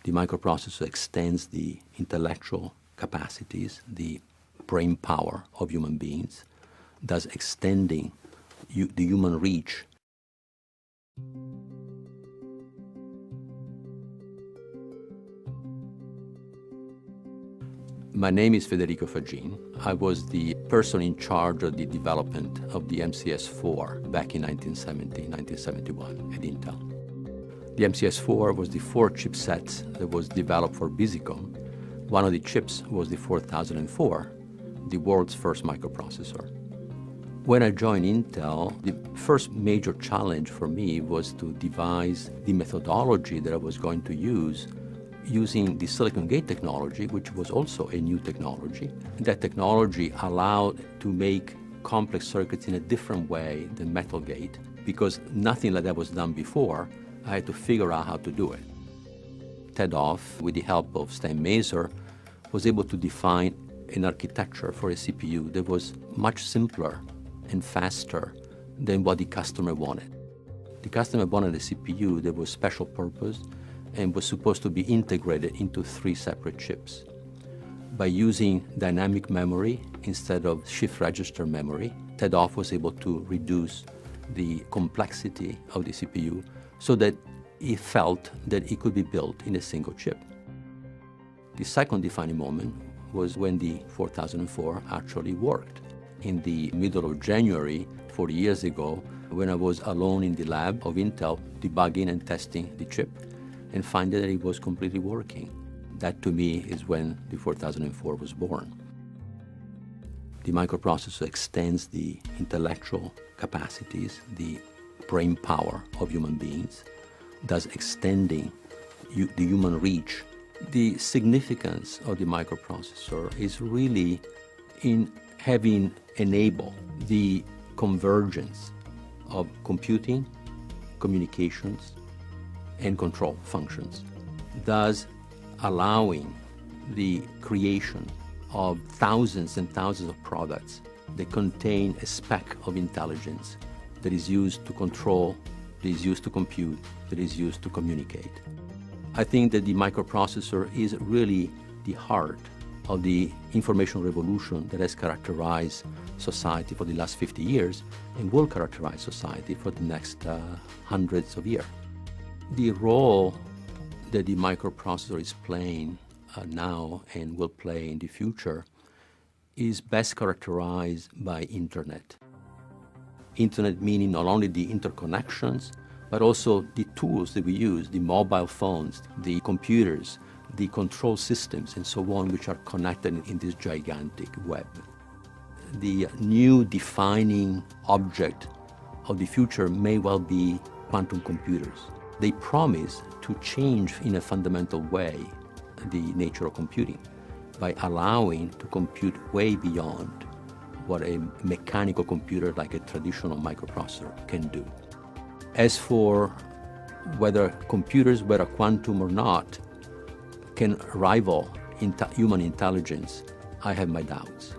The microprocessor extends the intellectual capacities, the brain power of human beings, thus extending the human reach. My name is Federico Faggin. I was the person in charge of the development of the MCS4 back in 1970, 1971 at Intel. The MCS4 was the fourth chipset that was developed for Visicom. One of the chips was the 4004, the world's first microprocessor. When I joined Intel, the first major challenge for me was to devise the methodology that I was going to use using the silicon gate technology, which was also a new technology. That technology allowed to make complex circuits in a different way than metal gate. Because nothing like that was done before, I had to figure out how to do it. Ted Off, with the help of Stan Maser, was able to define an architecture for a CPU that was much simpler and faster than what the customer wanted. The customer wanted a CPU that was special purpose and was supposed to be integrated into 3 separate chips. By using dynamic memory instead of shift register memory, Ted Off was able to reduce the complexity of the CPU so that it felt that it could be built in a single chip. The second defining moment was when the 4004 actually worked. In the middle of January, 40 years ago, when I was alone in the lab of Intel debugging and testing the chip, and finding that it was completely working. That, to me, is when the 4004 was born. The microprocessor extends the intellectual capacities, the brain power of human beings, thus extending the human reach. The significance of the microprocessor is really in having enabled the convergence of computing, communications, and control functions, thus allowing the creation of thousands and thousands of products that contain a speck of intelligence that is used to control, that is used to compute, that is used to communicate. I think that the microprocessor is really the heart of the information revolution that has characterized society for the last 50 years and will characterize society for the next hundreds of years. The role that the microprocessor is playing now and will play in the future is best characterized by Internet. Internet meaning not only the interconnections, but also the tools that we use, the mobile phones, the computers, the control systems, and so on, which are connected in this gigantic web. The new defining object of the future may well be quantum computers. They promise to change in a fundamental way the nature of computing by allowing to compute way beyond what a mechanical computer like a traditional microprocessor can do. As for whether computers, whether quantum or not, can rival human intelligence, I have my doubts.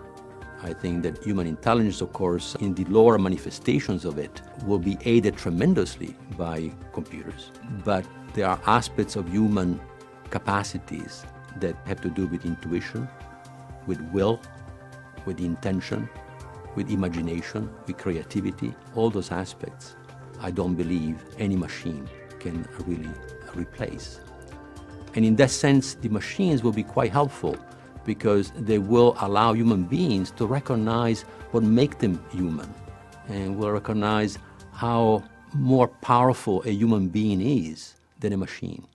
I think that human intelligence, of course, in the lower manifestations of it, will be aided tremendously by computers. But there are aspects of human capacities that have to do with intuition, with will, with intention, with imagination, with creativity, all those aspects I don't believe any machine can really replace. And in that sense, the machines will be quite helpful because they will allow human beings to recognize what makes them human and will recognize how more powerful a human being is than a machine.